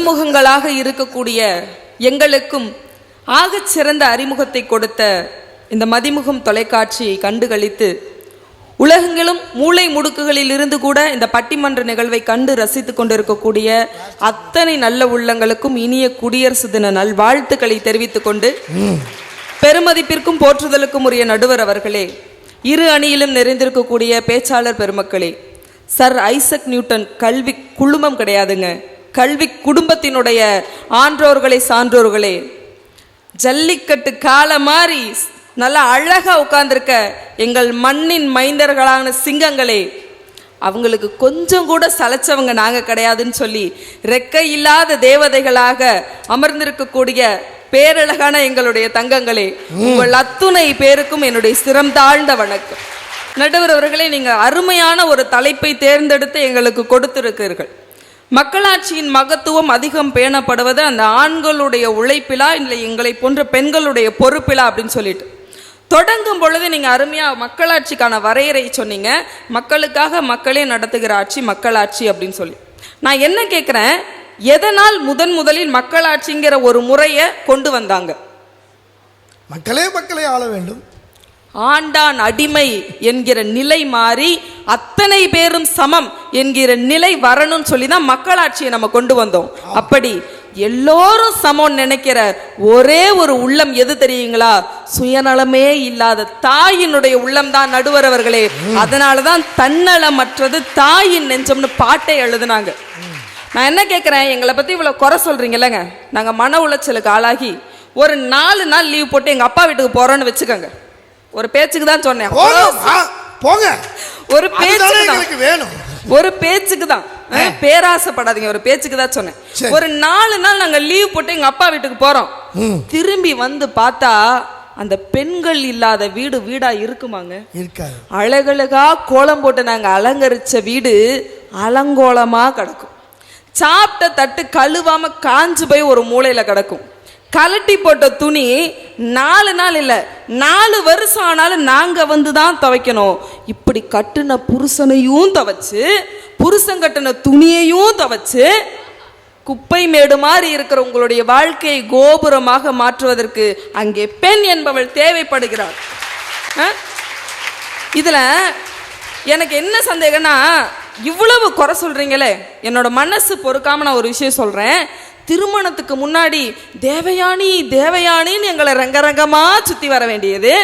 புதுமுகங்களாக இருக்கக்கூடிய எங்களுக்கும் ஆகச் சிறந்த அறிமுகத்தை கொடுத்த இந்த மதிமுகம் தொலைக்காட்சியை கண்டுகளித்து உலகெங்கிலும் மூளை முடுக்குகளில் இருந்து கூட இந்த பட்டிமன்ற நிகழ்வை கண்டு ரசித்து கொண்டிருக்கக்கூடிய அத்தனை நல்ல உள்ளங்களுக்கும் இனிய குடியரசு தின நல்வாழ்த்துக்களை தெரிவித்துக் கொண்டு, பெருமதிப்பிற்கும் போற்றுதலுக்கும் உரிய நடுவர் அவர்களே, இரு அணியிலும் நிறைந்திருக்கக்கூடிய பேச்சாளர் பெருமக்களே, சர் ஐசக் நியூட்டன் கல்வி குழுமம் கிடையாதுங்க, கல்வி குடும்பத்தினுடைய ஆன்றோர்களே, சான்றோர்களே, ஜல்லிக்கட்டு கால மாதிரி நல்லா அழகா உட்கார்ந்துருக்க எங்கள் மண்ணின் மைந்தர்களான சிங்கங்களே, அவங்களுக்கு கொஞ்சம் கூட சலைச்சவங்க நாங்க கிடையாதுன்னு சொல்லி ரெக்கை இல்லாத தேவதைகளாக அமர்ந்திருக்கக்கூடிய பேரழகான எங்களுடைய தங்கங்களே, உங்கள் அத்துணை பேருக்கும் என்னுடைய சிரம் தாழ்ந்த வணக்கம். நடுவர் அவர்களே, நீங்க அருமையான ஒரு தலைப்பை தேர்ந்தெடுத்து எங்களுக்கு கொடுத்திருக்கிறீர்கள். மக்களாட்சியின் மகத்துவம் அதிகம் பேணப்படுவது அந்த ஆண்களுடைய உழைப்பிலா இல்லை எங்களை போன்ற பெண்களுடைய பொறுப்பிலா அப்படின்னு சொல்லிட்டு தொடங்கும் பொழுது நீங்க அருமையா மக்களாட்சிக்கான வரையறை சொன்னீங்க. மக்களுக்காக மக்களே நடத்துகிற ஆட்சி மக்களாட்சி அப்படின்னு சொல்லி நான் என்ன கேட்கிறேன், எதனால் முதலில் மக்களாட்சிங்கிற ஒரு முறையை கொண்டு வந்தாங்க? மக்களே ஆள வேண்டும், ஆண்டான் அடிமை என்கிற நிலை மாறி அத்தனை பேரும் சமம் என்கிற நிலை வரணும்னு சொல்லி தான் மக்களாட்சியை நம்ம கொண்டு வந்தோம். அப்படி எல்லோரும் சமம் நினைக்கிற ஒரே ஒரு உள்ளம் எது தெரியுங்களா? சுயநலமே இல்லாத தாயினுடைய உள்ளம் தான் நடுவர் அவர்களே. அதனாலதான் தன்னலமற்றது தாயின் நெஞ்சம்னு பாட்டை எழுதுனாங்க. நான் என்ன கேட்கிறேன், எங்களை பத்தி இவ்வளவு குறை சொல்றீங்கல்லங்க, நாங்க மன உளைச்சலுக்கு ஆளாகி ஒரு 4 நாள் லீவ் போட்டு எங்க அப்பா வீட்டுக்கு போறோம்னு வச்சுக்கோங்க. ஒரு பேச்சுக்கு தான் சொன்னேன், ஒரு பேச்சுக்கு தான், பேராசைப்படாதீங்க, ஒரு பேச்சுக்கு தான் சொன்னேன். ஒரு 4 நாள் நாங்க லீவ் போட்டு எங்க அப்பா வீட்டுக்கு போறோம். திரும்பி வந்து பார்த்தா அந்த பெண்கள் இல்லாத வீடா இருக்குமாங்க? அழகழகா கோலம் போட்டு நாங்க அலங்கரிச்ச வீடு அலங்கோலமா கிடக்கும். சாப்பிட்ட தட்டு கழுவாம காஞ்சு போய் ஒரு மூலையில கிடக்கும். கலட்டி போட்ட துணி 4 நாள் இல்ல 4 வருஷம் ஆனாலும் நாங்க வந்து தான் துவைக்கணும். இப்படி கட்டுன புருஷனையும் துவைச்சு, புருஷன் கட்டின துணியையும் துவைச்சு, குப்பை மேடு மாதிரி இருக்கிற உங்களுடைய வாழ்க்கையை கோபுரமாக மாற்றுவதற்கு அங்கே பெண் என்பவள் தேவைப்படுகிறாள். இதுல எனக்கு என்ன சந்தேகம்னா, இவ்வளவு குறை சொல்றீங்களே, என்னோட மனசு பொறுக்காம நான் ஒரு விஷயம் சொல்றேன். திருமணத்துக்கு முன்னாடி தேவயானின்னு எங்களை ரங்கரங்கமா சுத்தி வர வேண்டியது.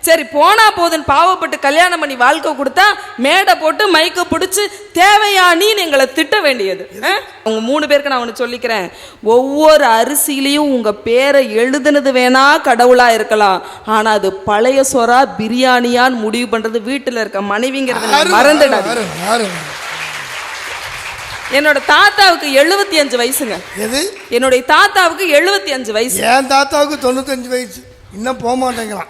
சரி போனா போதுன்னு பாவப்பட்டு கல்யாணம் பண்ணி வாழ்க்கை கொடுத்தா மேடை போட்டு மைக்க பிடிச்சு தேவயானின்னு எங்களை திட்ட வேண்டியது. உங்க 3 பேருக்கு நான் ஒன்று சொல்லிக்கிறேன், ஒவ்வொரு அரிசியிலையும் உங்க பேரை எழுதுனது வேணா கடவுளா இருக்கலாம், ஆனா அது பழைய சோறா பிரியாணியான்னு முடிவு பண்றது வீட்டுல இருக்க மனைவிங்கிறது மறந்துடாது. என்னோட தாத்தாவுக்கு 75 வயசுங்க. என்னுடைய தாத்தாவுக்கு 75 வயசு. என் தாத்தாவுக்கு 95 வயசு. இன்னும் போக மாட்டேங்கிறான்.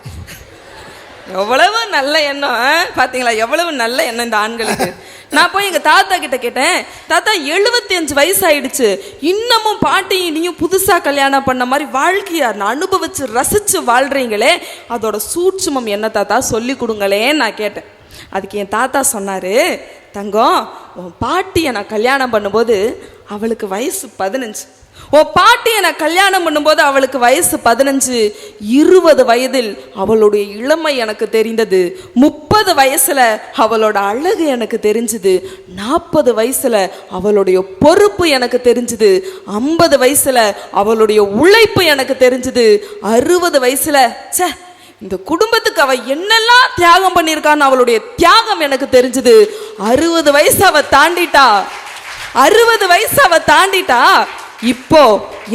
எவ்வளவு நல்ல எண்ணம் பாத்தீங்களா, எவ்வளவு நல்ல எண்ணம் இந்த ஆண்களுக்கு. நான் போய் எங்க தாத்தா கிட்ட கேட்டேன், தாத்தா 75 வயசு ஆயிடுச்சு, இன்னமும் பாட்டி நீயும் புதுசா கல்யாணம் பண்ண மாதிரி வாழ்க்கையா அனுபவிச்சு ரசிச்சு வாழ்றீங்களே, அதோட சூட்சுமம் என்ன தாத்தா சொல்லி கொடுங்களேன்னு நான் கேட்டேன். அதுக்கு என் தாத்தா சொன்னாரு, தங்கம் உன் பாட்டியை நான் கல்யாணம் பண்ணும்போது அவளுக்கு வயசு 15, உன் பாட்டியை நான் கல்யாணம் பண்ணும்போது அவளுக்கு வயசு 15, 20 வயதில் அவளுடைய இளமை எனக்கு தெரிந்தது, 30 வயசுல அவளோட அழகு எனக்கு தெரிஞ்சுது, 40 வயசுல அவளுடைய பொறுப்பு எனக்கு தெரிஞ்சுது, 50 வயசுல அவளுடைய உழைப்பு எனக்கு தெரிஞ்சுது, 60 வயசுல சே இந்த குடும்பத்துக்கு அவ என்னெல்லாம் தியாகம் பண்ணியிருக்கான்னு அவளுடைய தியாகம் எனக்கு தெரிஞ்சது. 60 வயசு அவ தாண்டிட்டா, 60 வயசு அவ தாண்டிட்டா, இப்போ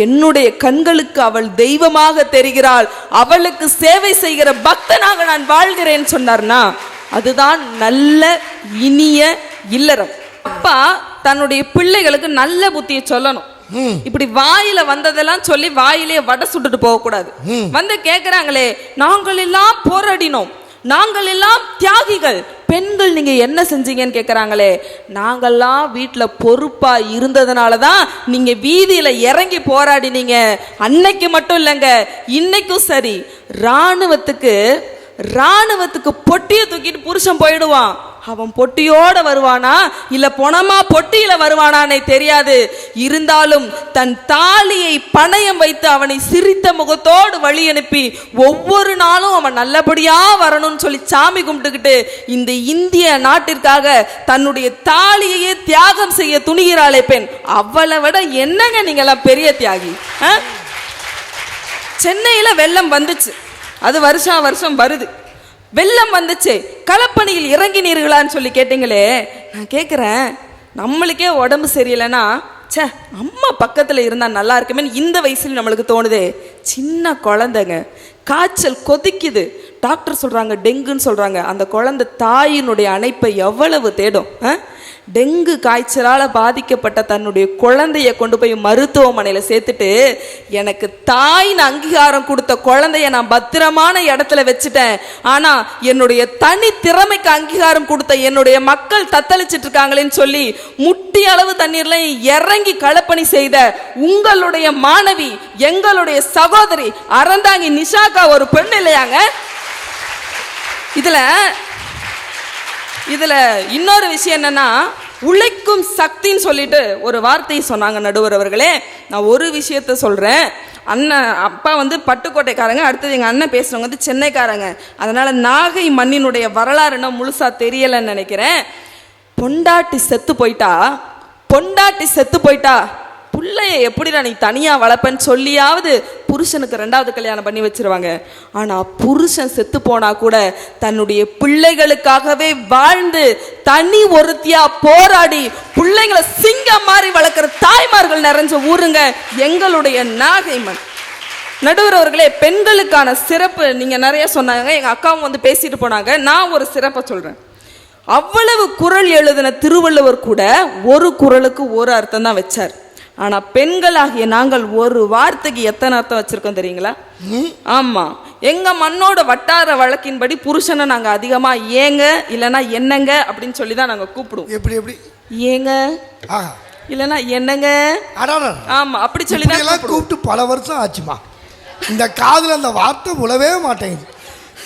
என்னுடைய கண்களுக்கு அவள் தெய்வமாக தெரிகிறாள், அவளுக்கு சேவை செய்கிற பக்தனாக நான் வாழ்கிறேன் சொன்னார்னா அதுதான் நல்ல இனிய இல்லறம். அப்பா தன்னுடைய பிள்ளைகளுக்கு நல்ல புத்தியை சொல்லணும். இப்படி வாயில வந்ததெல்லாம் சொல்லி வாயிலே வடை சுட்டுட்டு போக கூடாது. வந்து கேக்குறாங்களே, நாங்கள் எல்லாம் போராடினோம், நாங்கள் எல்லாம் தியாகிகள், பெண்கள் நீங்க என்ன செஞ்சீங்கன்னு கேக்குறாங்களே, நாங்கெல்லாம் வீட்டுல பொறுப்பா இருந்ததுனாலதான் நீங்க வீதியில இறங்கி போராடினீங்க. அன்னைக்கு மட்டும் இல்லைங்க, இன்னைக்கும் சரி. ராணுவத்துக்கு பொட்டியை தூக்கிட்டு புருஷன் போயிடுவான், அவன் பொட்டியோட வருவானா இல்ல பொணமா பொட்டியில வருவானானே தெரியாது. இருந்தாலும் தன் தாலியை பணயம் வைத்து அவனை சிரித்த முகத்தோடு வழி அனுப்பி ஒவ்வொரு நாளும் அவன் நல்லபடியா வரணும்னு சொல்லி சாமி கும்பிட்டுக்கிட்டு இந்த இந்திய நாட்டிற்காக தன்னுடைய தாலியையே தியாகம் செய்ய துணிகிறாளே பெண், அவளை விட என்னங்க நீங்களாம் பெரிய தியாகி? சென்னையில வெள்ளம் வந்துச்சு, அது வருஷம் வருது. வெள்ளம் வந்துச்சு, களப்பணியில் இறங்கினீர்களான்னு சொல்லி கேட்டீங்களே. நான் கேட்குறேன், நம்மளுக்கே உடம்பு சரியில்லைன்னா சே அம்மா பக்கத்தில் இருந்தால் நல்லா இருக்குமே இந்த வயசுல நம்மளுக்கு தோணுதே. சின்ன குழந்தைங்க காய்ச்சல் கொதிக்குது, டாக்டர் சொல்கிறாங்க டெங்குன்னு சொல்கிறாங்க. அந்த குழந்தை தாயினுடைய அணைப்பை எவ்வளவு தேடும். டெங்கு காய்ச்சலால் பாதிக்கப்பட்ட தன்னுடைய குழந்தைய கொண்டு போய் மருத்துவமனையில் சேர்த்துட்டு எனக்கு தாயின் அங்கீகாரம் கொடுத்த குழந்தைய நான் பத்திரமான இடத்துல வச்சுட்டேன், ஆனால் என்னுடைய தனி திறமைக்கு அங்கீகாரம் கொடுத்த என்னுடைய மக்கள் தத்தளிச்சிட்டு இருக்காங்களேன்னு சொல்லி முட்டி அளவு தண்ணீர்ல இறங்கி களப்பணி செய்த உங்களுடைய மாணவி எங்களுடைய சகோதரி அறந்தாங்கி நிஷாக்கா ஒரு பெண் இல்லையாங்க? இதுல இன்னொரு விஷயம் என்னன்னா, உழைக்கும் சக்தின்னு சொல்லிட்டு ஒரு வார்த்தையை சொன்னாங்க நடுவர் அவர்களே. நான் ஒரு விஷயத்த சொல்றேன். அண்ணன் அப்பா வந்து பட்டுக்கோட்டைக்காரங்க, அடுத்தது எங்கள் அண்ணன் பேசுகிறவங்க வந்து சென்னைக்காரங்க. அதனால நாகை மண்ணினுடைய வரலாறு என்ன முழுசா தெரியலைன்னு நினைக்கிறேன். பொண்டாட்டி செத்து போயிட்டா பிள்ளைய எப்படிடா நீ தனியாக வளர்ப்பேன்னு சொல்லியாவது புருஷனுக்கு 2வது கல்யாணம் பண்ணி வச்சிருவாங்க. ஆனால் புருஷன் செத்து போனா கூட தன்னுடைய பிள்ளைகளுக்காகவே வாழ்ந்து தனி ஒருத்தியா போராடி பிள்ளைங்களை சிங்கம் மாதிரி வளர்க்குற தாய்மார்கள் நிறைஞ்ச ஊருங்க எங்களுடைய நாகைமன். நடுவர் அவர்களே, பெண்களுக்கான சிறப்பு நீங்க நிறைய சொன்னாங்க, எங்க அக்காவும் வந்து பேசிட்டு போனாங்க. நான் ஒரு சிறப்பை சொல்றேன். அவ்வளவு குறள் எழுதின திருவள்ளுவர் கூட ஒரு குறளுக்கு ஒரு அர்த்தம் தான் வச்சார். ஆனா பெண்களாகிய நாங்கள் ஒரு வார்த்தைக்கு எத்தனை அர்த்தம் வச்சிருக்கோம் தெரியுங்களா? ஆமா, எங்க மண்ணோட வட்டார வழக்கின்படி புருஷனை நாங்க அதிகமா ஏங்க இல்லைன்னா என்னங்க அப்படின்னு சொல்லி தான் நாங்க கூப்பிடுவோம். எப்படி ஏங்க இல்லைன்னா என்னங்க, ஆமா அப்படி சொல்லி தான் கூப்பிட்டு பல வருஷம் ஆச்சுமா. இந்த காதுல அந்த வார்த்தை உழவே மாட்டேங்குது.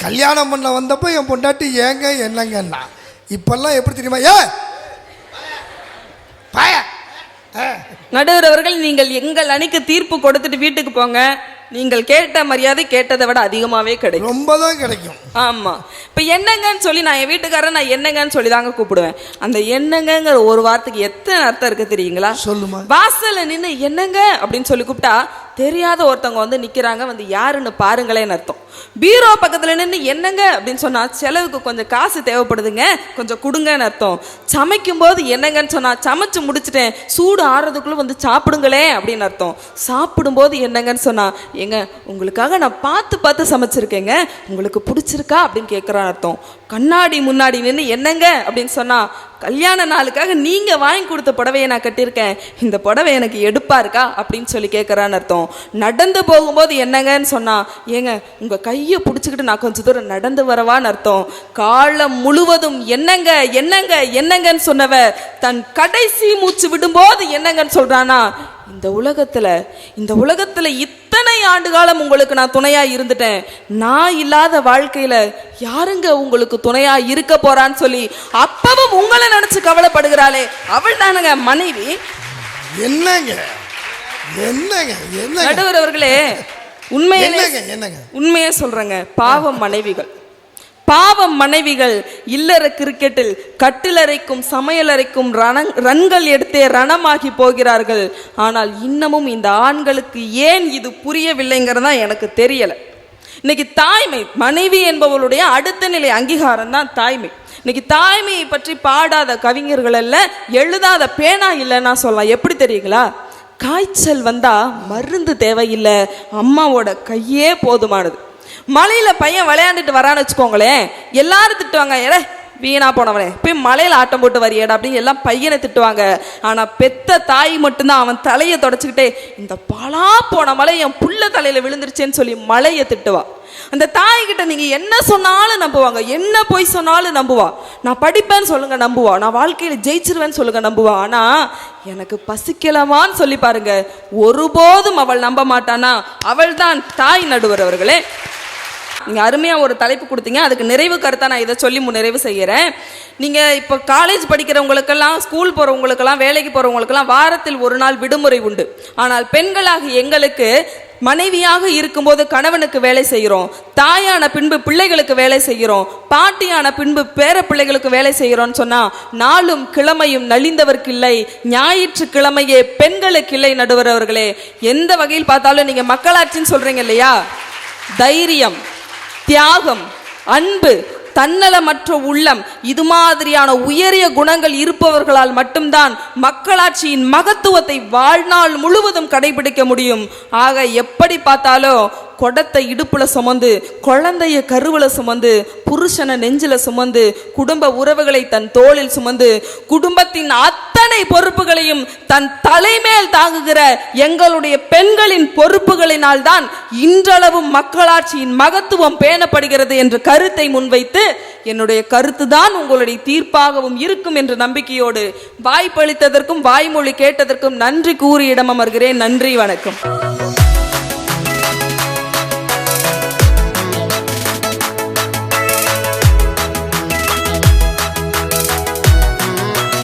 கல்யாணம் பண்ண வந்தப்போ என் பொண்டாட்டி ஏங்க என்னங்கன்னா, இப்பெல்லாம் எப்படி தெரியுமா, நடுவர் அவர்கள், நீங்கள் எங்கள் அணிக்கு தீர்ப்பு கொடுத்துட்டு வீட்டுக்கு போங்க. நீங்கள் கேட்ட மரியாதை கேட்டதை விட அதிகமாகவே கிடைக்கும், ரொம்ப தான் கிடைக்கும். ஆமா, இப்போ என்னங்கன்னு சொல்லி நான் என் வீட்டுக்காரன் நான் என்னங்கன்னு சொல்லி தாங்க கூப்பிடுவேன். அந்த என்னங்கிற ஒரு வார்த்தைக்கு எத்தனை அர்த்தம் இருக்கு தெரியுங்களா? சொல்லுமா. வாசல்ல நின்று என்னங்க அப்படின்னு சொல்லி கூப்பிட்டா தெரியாத ஒருத்தவங்க வந்து நிக்கிறாங்க, வந்து யாருன்னு பாருங்களேன்னு அர்த்தம். பீரோ பக்கத்துல நின்று என்னங்க அப்படின்னு சொன்னா செலவுக்கு கொஞ்சம் காசு தேவைப்படுதுங்க, கொஞ்சம் கொடுங்கன்னு அர்த்தம். சமைக்கும் போது என்னங்கன்னு சொன்னா சமைச்சு முடிச்சுட்டேன், சூடு ஆறுறதுக்குள்ள வந்து சாப்பிடுங்களே அப்படின்னு அர்த்தம். சாப்பிடும்போது என்னங்கன்னு சொன்னா ஏங்க உங்களுக்காக நான் பார்த்து சமைச்சிருக்கேங்க, உங்களுக்கு பிடிச்சிருக்கா அப்படின்னு கேட்குறான்னு அர்த்தம். கண்ணாடி முன்னாடி நின்று என்னங்க அப்படின்னு சொன்னா கல்யாண நாளுக்காக நீங்க வாங்கி கொடுத்த புடவையை நான் கட்டியிருக்கேன், இந்த புடவை எனக்கு எடுப்பா இருக்கா அப்படின்னு சொல்லி கேட்குறான்னு அர்த்தம். நடந்து போகும்போது என்னங்கன்னு சொன்னா ஏங்க உங்க கையை பிடிச்சிக்கிட்டு நான் கொஞ்சம் தூரம் நடந்து வரவான்னு அர்த்தம். காலம் முழுவதும் என்னங்க என்னங்க என்னங்கன்னு சொன்னவ தன் கடைசி மூச்சு விடும்போது என்னங்கன்னு சொல்றானா, இந்த உலகத்துல இத்தனை ஆண்டு காலம் உங்களுக்கு நான் துணையா இருந்துட்டேன், நான் இல்லாத வாழ்க்கையில யாருங்க உங்களுக்கு துணையா இருக்க போறான்னு சொல்லி அப்பவும் உங்களை நினைச்சு கவலைப்படுகிறாளே அவள் தானுங்க மனைவி. என்னங்க நடுவர் அவர்களே, உண்மையே சொல்றேங்க, பாவம் மனைவிகள் இல்லற கிரிக்கெட்டில் கட்டிலறைக்கும் சமையலறைக்கும் ரன்கள் எடுத்தே ரணமாகி போகிறார்கள். ஆனால் இன்னமும் இந்த ஆண்களுக்கு ஏன் இது புரியவில்லைங்கிறதா எனக்கு தெரியல. இன்னைக்கு தாய்மை, மனைவி என்பவளுடைய அடுத்த நிலை அங்கீகாரம் தான் தாய்மை. இன்னைக்கு தாய்மையை பற்றி பாடாத கவிஞர்கள் அல்ல, எழுதாத பேனா இல்லைன்னா சொல்லலாம். எப்படி தெரியுங்களா? காய்ச்சல் வந்தா மருந்து தேவையில்லை, அம்மாவோட கையே போதுமானது. மலையில பையன் விளையாண்டுட்டு வரான்னு வச்சுக்கோங்களேன், எல்லாரும் திட்டுவாங்க, ஏ வீணா போனவனே போய் மலையில ஆட்டம் போட்டு வரியடா அப்படின்னு எல்லாம் பையனை திட்டுவாங்க. ஆனா பெத்த தாய் மட்டும்தான் அவன் தலையை தொடச்சிக்கிட்டே இந்த பலா போன மலை என் புள்ள தலையில விழுந்துருச்சேன்னு சொல்லி மலையை திட்டுவா. அந்த தாய்கிட்ட நீங்க என்ன சொன்னாலும் நம்புவாங்க, என்ன போய் சொன்னாலும் நம்புவா. நான் படிப்பேன்னு சொல்லுங்க நம்புவா, நான் வாழ்க்கையில ஜெயிச்சிருவேன்னு சொல்லுங்க நம்புவா. ஆனா எனக்கு பசிக்கலமான்னு சொல்லி பாருங்க, ஒருபோதும் அவள் நம்ப மாட்டானா, அவள் தான் தாய். நடுவர் அவர்களே, நீங்க அருமையா ஒரு தலைப்பு கொடுத்தீங்க. அதுக்கு நிறைவு கருத்தா நான் இதை சொல்லி நிறைவு செய்யறேன். நீங்க இப்போ காலேஜ் படிக்கிறவங்களுக்கெல்லாம், ஸ்கூல் போறவங்களுக்கெல்லாம், வேலைக்கு போறவங்களுக்கெல்லாம் வாரத்தில் ஒரு நாள் விடுமுறை உண்டு. ஆனால் பெண்களாக எங்களுக்கு மனைவியாக இருக்கும்போது கணவனுக்கு வேலை செய்கிறோம், தாயான பின்பு பிள்ளைகளுக்கு வேலை செய்கிறோம், பாட்டியான பின்பு பேர பிள்ளைகளுக்கு வேலை செய்கிறோம்னு சொன்னா நாளும் கிழமையும் நலிந்தவர்க்கு இல்லை, ஞாயிற்றுக்கிழமையே பெண்களுக்கு இல்லை. நடுவர் அவர்களே, எந்த வகையில் பார்த்தாலும் நீங்க மக்களாட்சின்னு சொல்றீங்க இல்லையா, தைரியம், தியாகம், அன்பு, தன்னலமற்ற உள்ளம், இது மாதிரியான உயரிய குணங்கள் இருப்பவர்களால் மட்டும்தான் மக்களாட்சியின் மகத்துவத்தை வாழ்நாள் முழுவதும் கடைபிடிக்க முடியும். ஆக எப்படி பார்த்தாலும் கொடத்தை இடுப்புல சுமந்து, குழந்தைய கருவுல சுமந்து, புருஷனை நெஞ்சில சுமந்து, குடும்ப உறவுகளை தன் தோளில் சுமந்து, குடும்பத்தின் அத்தனை பொறுப்புகளையும் தன் தலைமேல் தாங்குகிற எங்களுடைய பெண்களின் பொறுப்புகளினால் தான் இன்றளவும் மக்களாட்சியின் மகத்துவம் பேணப்படுகிறது என்ற கருத்தை முன்வைத்து, என்னுடைய கருத்து தான் உங்களுடைய தீர்ப்பாகவும் இருக்கும் என்ற நம்பிக்கையோடு வாய்ப்பளித்ததற்கும் வாய்மொழி கேட்டதற்கும் நன்றி கூறி இடமமர்கிறேன். நன்றி, வணக்கம்.